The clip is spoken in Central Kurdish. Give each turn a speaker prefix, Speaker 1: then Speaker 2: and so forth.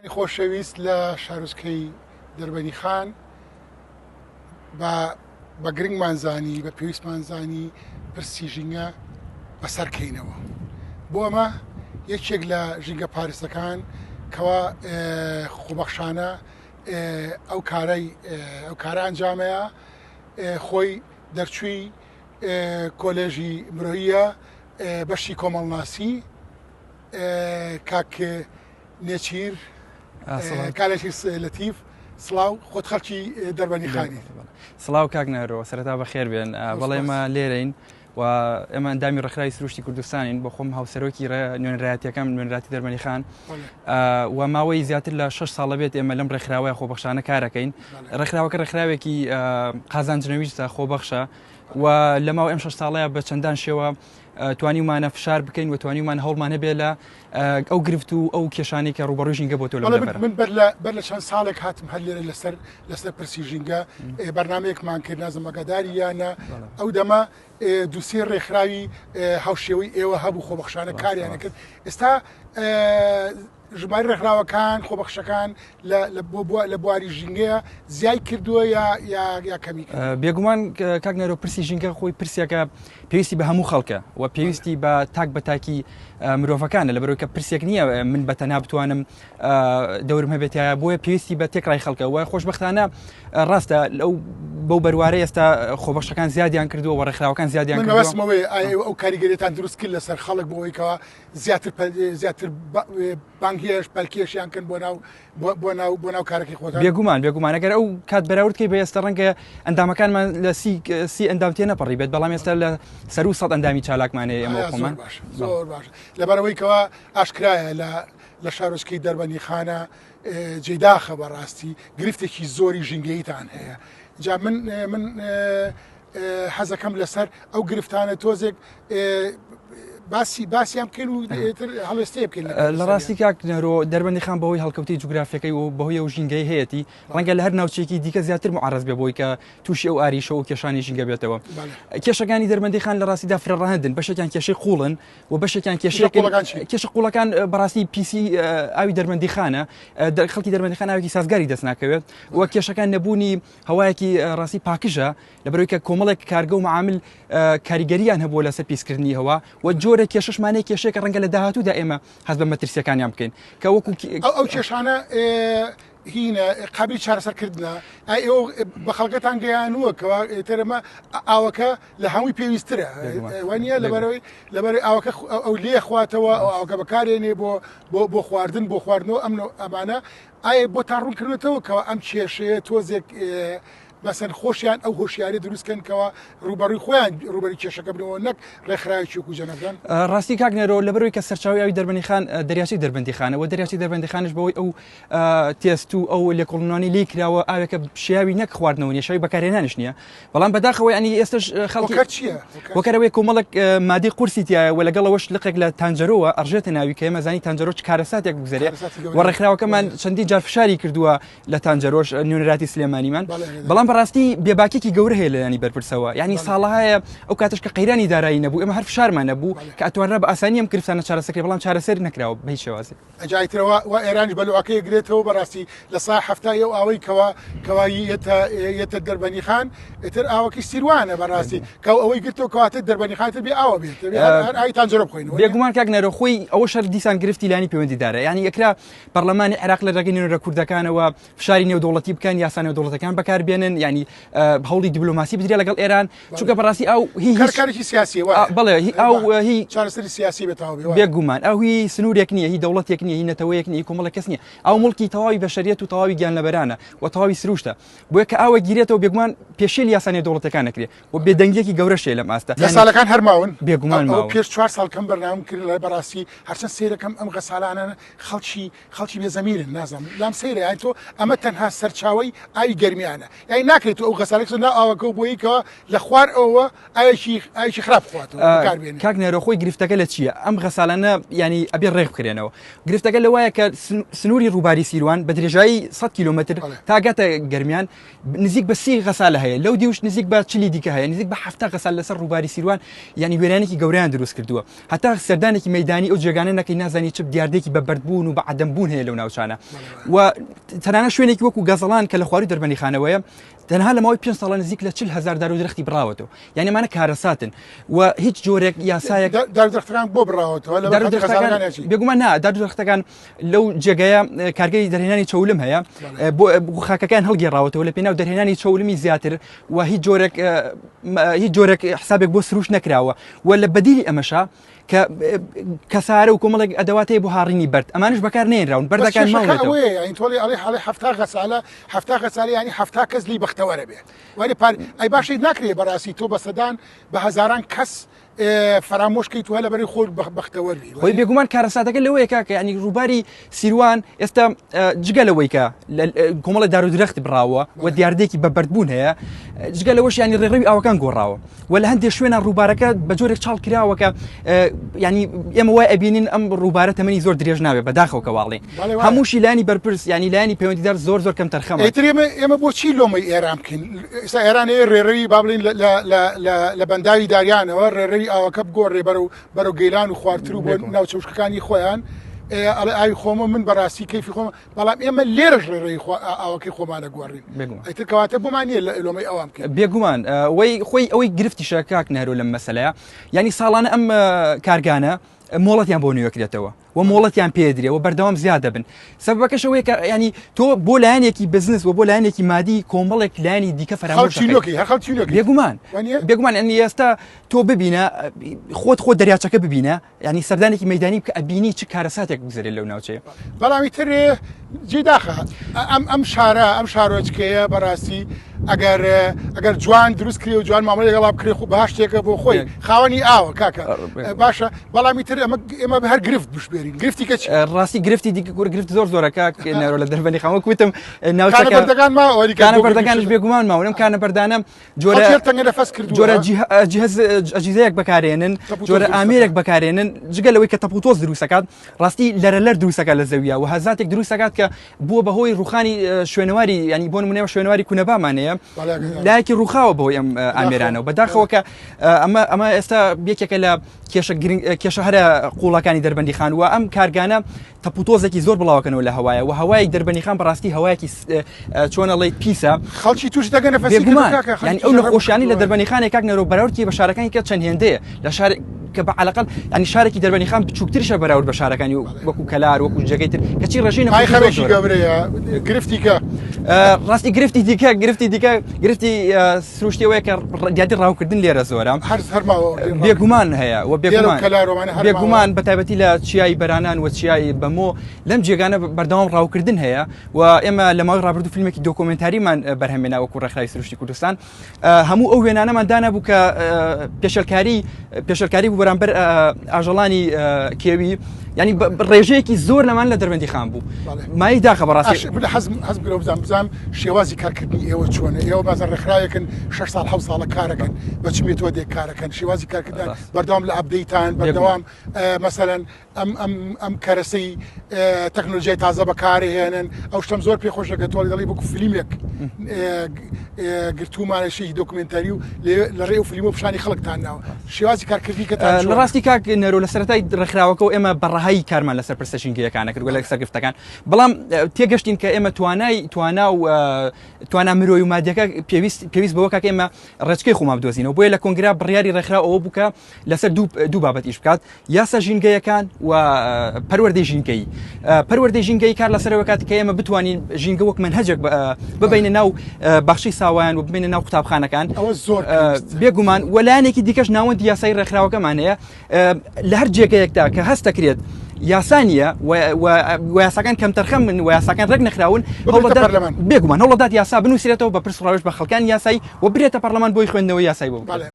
Speaker 1: خۆشەویست لە شارۆچکەی دەربەنی خان بە گرنگمانزانی بە پێویستمانزانی پرسی ژینگە بەسەرکەینەوە. بۆ ئەمە یەکێک لە ژینگە پارێزەکان کەوا خۆبەخشانە ئەو کارە ئەنجامەیە خۆی دەرچووی کۆلێژی مرۆیە بەشی کۆمەڵناسی کاک نێچیر کالێکی لەتیف سڵاو خۆت خەڵکی دەربەنی خانی.
Speaker 2: سڵاو کاک نارۆ سەرەتا بەخێر بێن بەڵێ ئێمە لێرەین و ئێمە ئەندامی ڕێکخراوی سروشتی کوردستانین بۆ خۆم هاوسەرۆکی نوێنەرایەتیەکەم نوێنەراتی دەربەنی خان و ماوەی زیاتر لە 6 ساڵە بێت ئێمە لەم ڕێکخراوەیە خۆبەخشانە کارەکەین. ڕێکخراوەکە ڕێکخراوێکی قازانجنەویستە خۆبەخشە و لە ماوەی ئەم 6 ساڵەیە بە چەندان شێوە توانیمانە فشار بکەین و توانیمان هەوڵمان هەبێ لە ئەو گرفت و ئەو کێشانەی کە ڕوبەڕووی ژینگە بۆ تۆ
Speaker 1: من بەر لە چەند ساڵێک هاتم هەر لێرە لەسەر پرسی ژینگە بەرنامەیەکمان کرد نازم ئەگاداری یانە ئەو دەمە دووسێ ڕێکخراوی هاوشێوەی ئێوە هەبوو خۆبەخشانە کاریانە کرد. ئێستا ژماری ڕێکخراوەکان خۆبەخشەکان لە بواری ژینگەیە زیای کردووە یا کەمی
Speaker 2: بێگومان کاک نەرۆ پرسی ژینگە خۆی پرسیەکە پێویستی بە هەموو خەڵکە و پێویستی بە تاک بە تاکی مرۆڤەکانە لەبەرەوەی کە پرسێک نییە من بەتەنها بتوانم دەورم هەبێتە بۆیە پێویستی بە تێکڕای خەڵکە و خۆشبەختانە ڕاستە بەو بەروارەی ئێستا خۆبەخشەکان زیادیان کردووە و ڕێکخراوەکان زیادیان
Speaker 1: کردوەوەی ئەو کاریگەریتان دروست کرد لەسەر خەڵک بۆەوەیکەوە زیاتر بانگیش پەلکێشیان کرد بۆ ناو کارێکی خۆتان.
Speaker 2: بێگومان ئەگەر ئەو کات بەراوردکەی بە ئێستا ڕەنگە ئەندامەکانمان لە سی ئەندام تێ نەپەڕی بێت بەڵام ئێستا لە سەر و سەد ئەندامی چالاکمانەیە ئێمە خۆمان
Speaker 1: زۆر باش لەبەرەوەیکەوە ئاشکرایە لە شارۆچکەی دەربەنی خانە جێداخە بەڕاستی گرفتێکی زۆری ژینگەیتان هەیە. جا من حەزەکەم لەسەر ئەو گرفتانە تۆزێک باسییان بکەین و هەڵوێستەیە بکەین.
Speaker 2: لە ڕاستی کاک نەرۆ دەربەندی خان بەهۆی هەڵکەوتی جوگرافیەکەی و بەهۆی ئەو ژینگەی هەیەی ڕەنگە لە هەر ناوچێکی دیکە زیاتر معارەز بێ بۆی کە تووشی ئەو ئاریشە و کێشانی ژینگە بێتەوە. کێشەکانی دەربەندی خان لە ڕاستیدا فرەڕەهەندن بەشێکیان کێشەی قوڵن و بەشێکیان کێشە قوڵەکان بەڕاستی پیسی ئاوی دەربەندی خانە خەڵکی دەربەندی خان ئاوێکی سازگاری دەست ناکەوێت و کێشەکان نەبوونی هەوایەکی ڕاستی پاکژە لەبەرەوەی کە کۆمەڵێک کارگە و معامل کاریگەریان هەبووە لەسەر پیسکردنی هەوا و جۆرە کێشەشمانەی کێشەیەکە ڕەنگە لە داهاتوودا ئێمە هەست بە مەترسیەکانیان بکەین کە وەکو
Speaker 1: ئەو کێشانە هینە قابلی چارەسەرکردنە ئێوە بە خەڵکەتان گەیانووە کەوا تەرەمە ئاوەکە لە هەمووی پێویسترە وانە لەبەر ئاوەکە ئەو لێ خواتەوە ئاوەکە بەکارێنێ بۆ خواردن بۆ خواردنەوە ئەمانە ئایا بۆ تا ڕوونکردنەوە کەەوە ئەم کێشەیە تۆزێک بەسەر خۆشیان ئەو هۆشیاری دروستکەنکەوە ڕوبەڕووی خۆیان ڕوبەری کێشەکە بنەوە نەک ڕێکخراوێکی وەکو جەنەبدان.
Speaker 2: ڕاستی کاک نەرۆ لەبەرەوەی کە سەرچاوی ئاوی دەربەندی خان دەریاچەی دەربەندی خانەوە دەریاچەی دەربەندی خانش بەوەی ئەو تێست و ئەو لێکۆڵینەوەی لی کراوە ئاوێکە شیاوی نەک خواردنەوە نیە شەوی بەکارهێنانش نییە بەڵام بەداخەوەی ئەنی ئێستش خەڵکی وەکەرەوەی کۆمەڵک مادی قورسی تایە و لەگەڵەوەش لقێک لە تانجەرۆوە ئەڕژێتە ناوی کە ئێمە زانی تانجەرۆ چ کارەساتێک بگوزارێت و ڕێکخراوەکەمان چەندی جار فشاری کردووە لە تانجەرۆش نوێنەراتی سلێمانیمان بەڵام بەڕاستی بێباکێکی گەورە هەیە لە ینی بەرپرسەوە یعنی ساڵەهەیە ئەو کاتش کە قەیرانی دارایی نەبوو ئێمە هەر فشارمان نەبوو کە ئەتوانرا بە ئاسانی ئەم گرفتانە چارەسەرکرێت بەڵام چارەسەر نەکراوە بە هیچ شێوازێک.
Speaker 1: ئەجایترەوە و ئێرانی بەلوعەکەی گرێتەوە بەڕاستی لە سای هەفتای ئەو ئاوەی کەواییەتە دەربەنی خان ئتر ئاوەکەی سیروانە بەڕاستی کە ئەوەی گرتەوە کەواتە دەربەنی خانتر بێ ئاوە بێت ئای تانجەرۆ بخۆینەوە.
Speaker 2: بێگومان کاک نەرۆ خۆی ئەوە شەر دیسان گرفتی لانی پەیوەندیدارە یعنی یەکرا پەرلەمانی عێراق لە ڕێگەی نوێنەرە کوردەکانەوە فشاری نێودەوڵەتی بکەن یاسا نێودەوڵەتەکان بەکاربێنن ینی هەوڵی دیبلۆماسی بدرێ لەگەڵ ئێران چونکە بەڕاستی ئەو
Speaker 1: کارێکی سیاسی
Speaker 2: بڵێ ئەو هی
Speaker 1: چارەسەری سیاسی بێتەوە
Speaker 2: بێگومان ئەو هی سنوورێک نییە هی دەوڵەتێک نییە هی نەتەوەیەک نیە کۆمەڵە کەس نییە ئەو مڵکی تەواوی بەشەریەت و تەواوی گیانلەبەرانە و تەواوی سروشتە بۆیە کە ئاوە گیرێتەوە بێگومان پێشێل یاسانی دەوڵەتەکان نەکرێت و بێدەنگێکی گەورەشێ لەم ئاستە
Speaker 1: ساڵەکان هەرماون
Speaker 2: بێگومان
Speaker 1: پێش 4 ساڵ کەم بەرنامە کرد لە بەڕاستی هەرچەند سیرەکەم ئەم غەسالانە خەڵکی بێزەمینن نازانم لام سەیرە یان تۆ ئەمە تەنها سەرچاوی ئاوی گەرمیانە یعنی ناکرێت ئەو غەسالێک نا ئاوەکە بۆیکەوە لە خوار ئەوە ئایشی خراپ بخواتەوە بەکاربێنێت.
Speaker 2: کاک نێرۆ خۆی گرفتەکە لە چییە؟ ئەم غەسالانە ینی ئەبێ ڕێک بکرێنەوە. گرفتەکە لەوایە کە سنووری ڕووباری سیروان بە درێژایی 100 کیلومتر تاگاتە گەرمیان نزیک بە 30 غەسالە هەیە، لەو دیوش نزیک بە 40 دیکە هەیە، نزیک بە 70 غەسال لەسەر ڕووباری سیروان ینی وێرانێکی گەوریان دروست کردووە. هەتا سەردانێکی مەیدانی ئەو جێگانە نەکەی نازانی چ دیاردێکی بە بەردبوون و بە عەدەمبوون هەیە لەو ناوچانە. و تەنانە شوێنێکی وەکو گەزەڵان کە لە خواروی دەربەنی خانەوەیە تەنها لە ماوەی 5 ساڵە نزیک لە 40,000 دار و درەختی بڕاوەتەوە، یعنی ئەمانە کارەساتن و هیچ جۆرێک یاسایەک
Speaker 1: دارودرەختەکان بۆ بڕاوەتەوە
Speaker 2: بێگومان نا دارودرەختەکان لەو جێگەیە کارگەری دەرهێنانی چەولم هەیە بۆ خاکەکان هەڵگێڕاوەتەوە لە پێناو دەرهێنانی چەولمی زیاتر و هیچ جۆرێک حسابێک بۆ سروش نەکراوە و لە بەدیلی ئەمەشا کەسارە و کۆمەڵێک ئەدەواتەیە بۆ هاڕینی بەرد ئەمانش بەکار نێنراون بەردەکان ماوەتەوە
Speaker 1: تۆڵی ئەڵێ حاڵی هەفتا غەسالە ینی هەفتا کەس لی بەختەوەرە بێت ولی ئەی باشی ناکرێت بەڕاستی تۆ بە سەدان بە هەزاران کەس فرامۆشکەیت وە لەبەری خۆت بەختەوەری
Speaker 2: خۆی بێگومان کارەساتەکە لەوەیە کاکە ینی ڕووباری سیروان ئێستا جگە لەوەی کە کۆمەڵی دارودرەخت بڕاوە و دیاردێکی بە بەردبوون هەیە جگە لەوەش ینی ڕێڕەوی ئاوەکان گۆڕاوە و لە هەندێک شوێنە ڕووبارەکە بە جۆرێک چاڵ کراوە کە ینی ئێمە وای ئەبینین ئەم ڕووبارە تەمەنی زۆر درێژ نابێت بەداخەوە کەواڵێ هەمووشی لانی بەرپرس ینی لانی پەیوەندیدار زۆر کەم تەرخەمە
Speaker 1: ئێمە بۆچی لۆمەی ئێران بکەین ئێستا ئێران ڕێڕەوی با بڵین لە بەنداوی داریانەوە ڕێڕەوی ئاوەکە بگۆڕێ بەرەو گەیلان و خواردتر و بۆ ناوچەوشکەکانی خۆیان ئەڵێ ئاوی خۆمە من بەڕاستی کەیفی خۆمە بەڵام ئێمە لێرەش ڕێڕەوی ئاوەکەی خۆمانە گۆڕین ئەیتر کەواتە بۆمان نیە لۆمەی ئەوام بکەین
Speaker 2: بێگومان خۆی ئەوەی گرفتیشە کاک نەرۆ لەم مەسەلەیە ینی ساڵانە ئەم کارگانە مۆڵەتیان بۆ نوێکرێتەوە و مۆڵەتیان پێدرێ و بەردەوام زیاد دەبن سەبەکەش ئەوەیە کە ینی تۆ بۆ لایەنێکی بزنس و بۆ لایەنێکی مادی کۆمەڵێک لایەنی دیکە فەرامۆش بێگومان ئەنی ئێستا تۆ ببینە خۆت دەریاچەکە ببینە ینی سەردانێکی مەیدانی بکە ئەبینی چ کارەساتێک بگوزارێت لەو ناوچەیە
Speaker 1: بەڵامی تر جێداخە ئەم شارۆچکەیە بەڕاستی ئەگەر جوان دروست کرێ و جوان مامەڵی گەڵا بکرێ خو بەها شتێکە بۆ خۆی خاوەنی ئاوە کاکە باشە بەڵامی تر ئێمە بە هەر گرفت بشبێرین گرفتی کەچ
Speaker 2: ڕاستی گرفتی دیکە گرفت زۆرە نەرۆ لە دەربەنی خەمە کوتم
Speaker 1: ناوچەکان
Speaker 2: بەردەکانش بێگومان ماوەم کانە بەردانم جۆرە ئەجیزەیەک بەکارێنن جۆرە ئامێرێک بەکارێنن جگە لەوەی کە تەپوتۆز دروستەکات ڕاستی لەرەلەر دروستەکە لە زەویە و هەزاتێک دروستەکات کە بووە بەهۆی ڕوخانی شوێنەواری ینی بۆ نمونەوە شوێنەواری کوونەبامانەیە لایەکی ڕووخاوە بەهۆی ئەم ئامێرانەوە بەداخەوە کە ئەمە ئێستا یەکێکە لە کێشە هەرە قوڵەکانی دەربەندی خان و ئەم کارگانە تەپوتۆزێکی زۆر بڵاوکەنەوە لە هەوایە و هەوای دەربەندی خان بەڕاستی هەوایەکی چۆنەڵی پیسە
Speaker 1: خەڵکی توش دەگەنە
Speaker 2: ینی ئەو نەخۆشیانی لە دەربەندی خانێک کاک نەرۆ بەراورتی بە شارەکانی کە چەند هێندەیە لە شار کە بە عەلەقەڵ ینی شارێکی دەربەندی خان بچووکترشە بەراورد بە شارەکانی وەکو کەلار وەکو جێگەی تر کەچی ڕێژەی
Speaker 1: خەڵکی گەورەیە گرفتی کە
Speaker 2: ڕاستی گرفتی سروشتیەوەیە کە دیاتی ڕاوکردن لێرە زۆرە بێگومان هەیە و بێگومان بە تایبەتی لە چیایی بەرانان و چیایی بەمۆ لەم جێگانە بەردەوام ڕاوکردن هەیە و ئێمە لە ماوەی ڕابردوو فیلمێکی دۆکۆمنتاریمان بەرهەمێنا وەکو ڕێکخراوی سروشتی کوردستان هەموو ئەو وێنانەمان دانەبوو کە پێشەلکاری بوو بەرامبەر ئاژەڵانی کێوی ینی ڕێژەیەکی زۆر لەمان لە دەربەندی خان بوو مای داخە بەڕاستی
Speaker 1: حەزم بزانم شێوازی کارکردنی ئێوە چۆنە ئێوە بازار ڕێکخراوێکن 6 ساڵ 7 ساڵە کارەکەن بە چ مێتۆدێک کارەکەن شێوازی کارکردن بەردەوام لە ئەپدەیتان بەردەوام مەسەلەن ئەم کەرەسەی تەکنۆلۆژیای تازە بەکارهێنن ئەو شتم زۆر پێخۆشە کە تۆڵی دەڵی وەکو فیلمێک گرتومانەشەی دۆکومنتاری و لە ڕێ و فیلم و پیشانی خەڵکتان ناوە شێوازی کارکردنی کە
Speaker 2: لە ڕاستی کاک نەرۆ لە سەرەتای ڕێکخراوەکەەوە ئێمە بەڕەهایی کارمان لەسەر پرسەشینگیەکانە کردووە لە سەرگفتەکان بەڵام تێگەشتین کە ئێمە توانای مرۆی و مادیەکە پێویست بەوە کاکە ئێمە ڕێچکەی خۆمان بدۆزینەوە بۆیە لە کۆنگرا بڕیاری ڕێکخراو ئەوە بووکە لەسەر دوو بابەت ئیش بکات یاسا ژینگەیەکان و پەروەردەی ژینگەی پەروەردەی ژینگەی کار لەسەرەوە کاتی کە ئێمە بتوانین ژینگە وەک منهەجێک ببینە ناو باخشەی ساوایان و ببینە ناو قوتابخانەکان بێگومان وەلایەنێکی دیکەش ناوەندی یاسای ڕێکخراوەکەمان هەیە لە هەر جێگەیەکدا کە هەست دەکرێت یاسانیە و یاساکان کەم تەرخەم من و یاساکان ڕێک نەخراون بێگومان هەوڵەدات یاسا بنووسێتەوە بە پرسڕاوش بە خەڵکان یاسایی و برێتە پەرلەمان بۆی خوێندنەوەی یاسایی بۆ